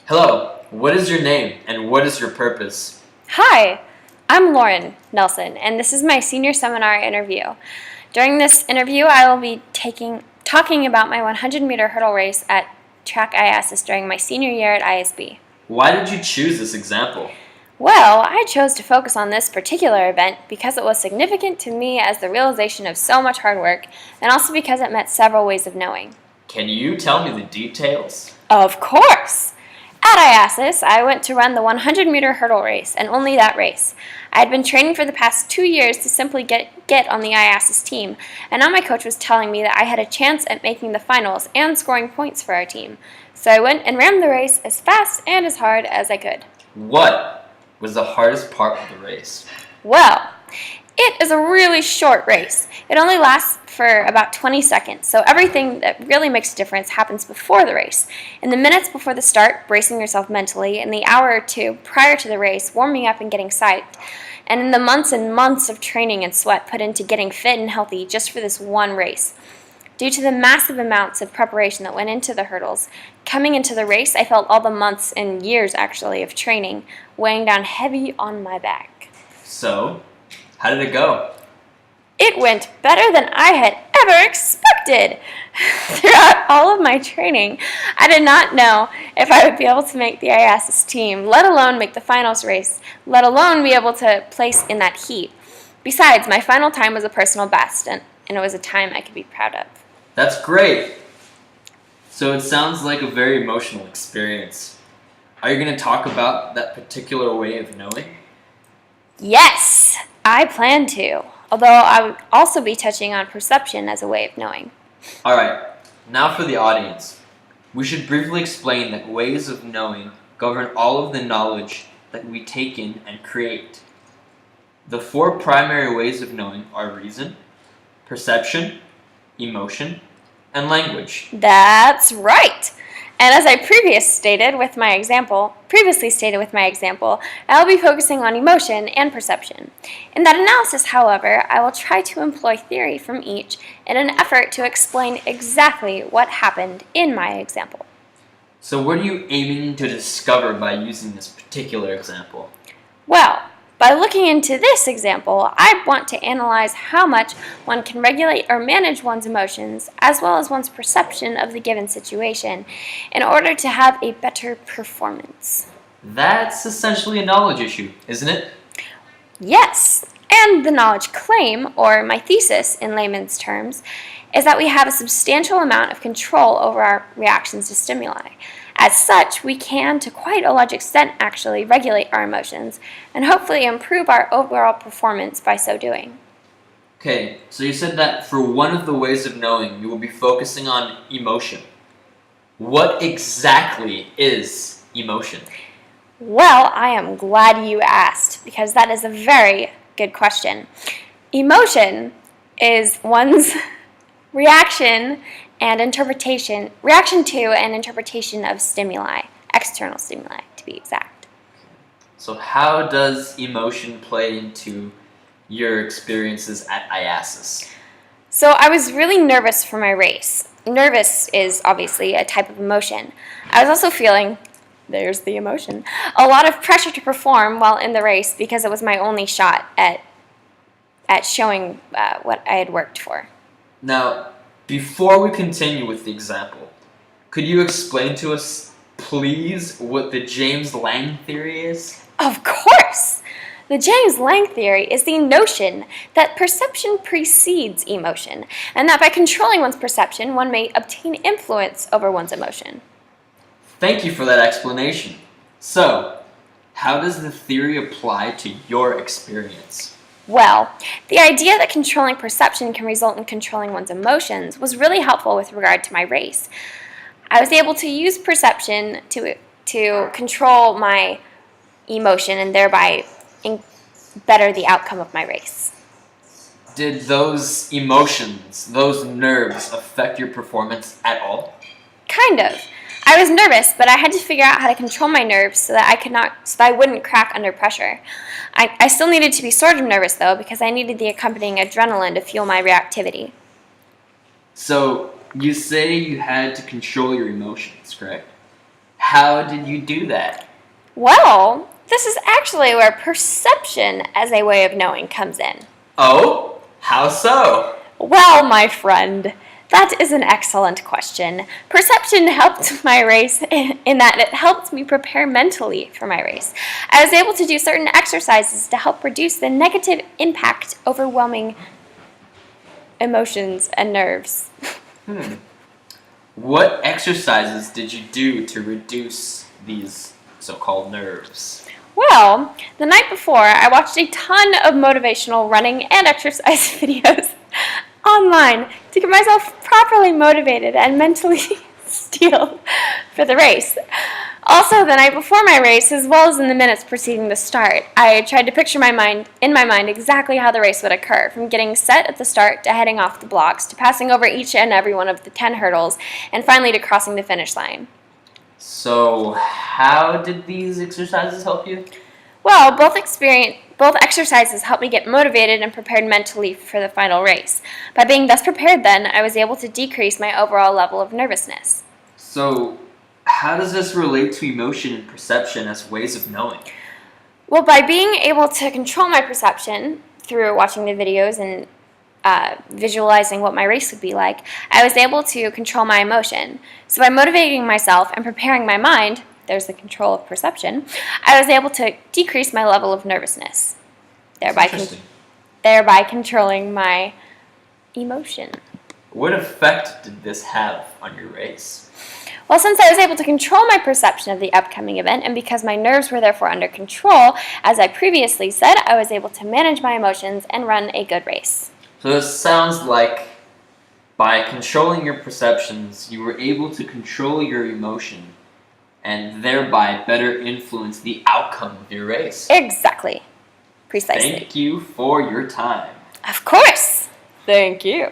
Hello, what is your name and what is your purpose? Hi, I'm Lauren Nelson, and this is my senior seminar interview. During this interview, I will be talking about my 100-meter hurdle race at Track IASIS during my senior year at ISB. Why did you choose this example? Well, I chose to focus on this particular event because it was significant to me as the realization of so much hard work, and also because it met several ways of knowing. Can you tell me the details? Of course! At IASIS, I went to run the 100-meter hurdle race, and only that race. I had been training for the past 2 years to simply get on the IASIS team, and now my coach was telling me that I had a chance at making the finals and scoring points for our team. So I went and ran the race as fast and as hard as I could. What was the hardest part of the race? Well, it is a really short race. It only lasts for about 20 seconds, so everything that really makes a difference happens before the race. In the minutes before the start, bracing yourself mentally, in the hour or two prior to the race, warming up and getting psyched, and in the months and months of training and sweat put into getting fit and healthy just for this one race. Due to the massive amounts of preparation that went into the hurdles, coming into the race, I felt all the months and years, actually, of training weighing down heavy on my back. So, how did it go? It went better than I had ever expected. Throughout all of my training, I did not know if I would be able to make the IASIS team, let alone make the finals race, let alone be able to place in that heat. Besides, my final time was a personal best, and it was a time I could be proud of. That's great! So it sounds like a very emotional experience. Are you going to talk about that particular way of knowing? Yes, I plan to, although I would also be touching on perception as a way of knowing. Alright, now for the audience. We should briefly explain that ways of knowing govern all of the knowledge that we take in and create. The 4 primary ways of knowing are reason, perception, emotion, and language. That's right. And as I previously stated with my example, I'll be focusing on emotion and perception. In that analysis, however, I will try to employ theory from each in an effort to explain exactly what happened in my example. So what are you aiming to discover by using this particular example? Well, by looking into this example, I want to analyze how much one can regulate or manage one's emotions, as well as one's perception of the given situation, in order to have a better performance. That's essentially a knowledge issue, isn't it? Yes, and the knowledge claim, or my thesis in layman's terms, is that we have a substantial amount of control over our reactions to stimuli. As such, we can, to quite a large extent actually, regulate our emotions and hopefully improve our overall performance by so doing. Okay, so you said that for one of the ways of knowing, you will be focusing on emotion. What exactly is emotion? Well, I am glad you asked, because that is a very good question. Emotion is one's reaction to and interpretation of stimuli, external stimuli to be exact. So how does emotion play into your experiences at IASIS? So I was really nervous for my race. Nervous is obviously a type of emotion. I was also feeling, there's the emotion, a lot of pressure to perform while in the race because it was my only shot at showing what I had worked for. Now, before we continue with the example, could you explain to us, please, what the James Lange theory is? Of course! The James Lange theory is the notion that perception precedes emotion, and that by controlling one's perception, one may obtain influence over one's emotion. Thank you for that explanation. So, how does the theory apply to your experience? Well, the idea that controlling perception can result in controlling one's emotions was really helpful with regard to my race. I was able to use perception to control my emotion and thereby better the outcome of my race. Did those emotions, those nerves, affect your performance at all? Kind of. I was nervous, but I had to figure out how to control my nerves so that I wouldn't crack under pressure. I still needed to be sort of nervous, though, because I needed the accompanying adrenaline to fuel my reactivity. So, you say you had to control your emotions, correct? How did you do that? Well, this is actually where perception as a way of knowing comes in. Oh? How so? Well, my friend, that is an excellent question. Perception helped my race in that it helped me prepare mentally for my race. I was able to do certain exercises to help reduce the negative impact overwhelming emotions and nerves. What exercises did you do to reduce these so-called nerves? Well, the night before, I watched a ton of motivational running and exercise videos online to get myself properly motivated and mentally steeled for the race. Also, the night before my race, as well as in the minutes preceding the start, I tried to picture in my mind exactly how the race would occur, from getting set at the start to heading off the blocks to passing over each and every one of the 10 hurdles and finally to crossing the finish line. So, how did these exercises help you? Well, both exercises helped me get motivated and prepared mentally for the final race. By being thus prepared then, I was able to decrease my overall level of nervousness. So, how does this relate to emotion and perception as ways of knowing? Well, by being able to control my perception through watching the videos and visualizing what my race would be like, I was able to control my emotion. So by motivating myself and preparing my mind, there's the control of perception, I was able to decrease my level of nervousness, thereby controlling my emotion. What effect did this have on your race? Well, since I was able to control my perception of the upcoming event, and because my nerves were therefore under control, as I previously said, I was able to manage my emotions and run a good race. So this sounds like by controlling your perceptions, you were able to control your emotion and thereby better influence the outcome of your race. Exactly. Precisely. Thank you for your time. Of course. Thank you.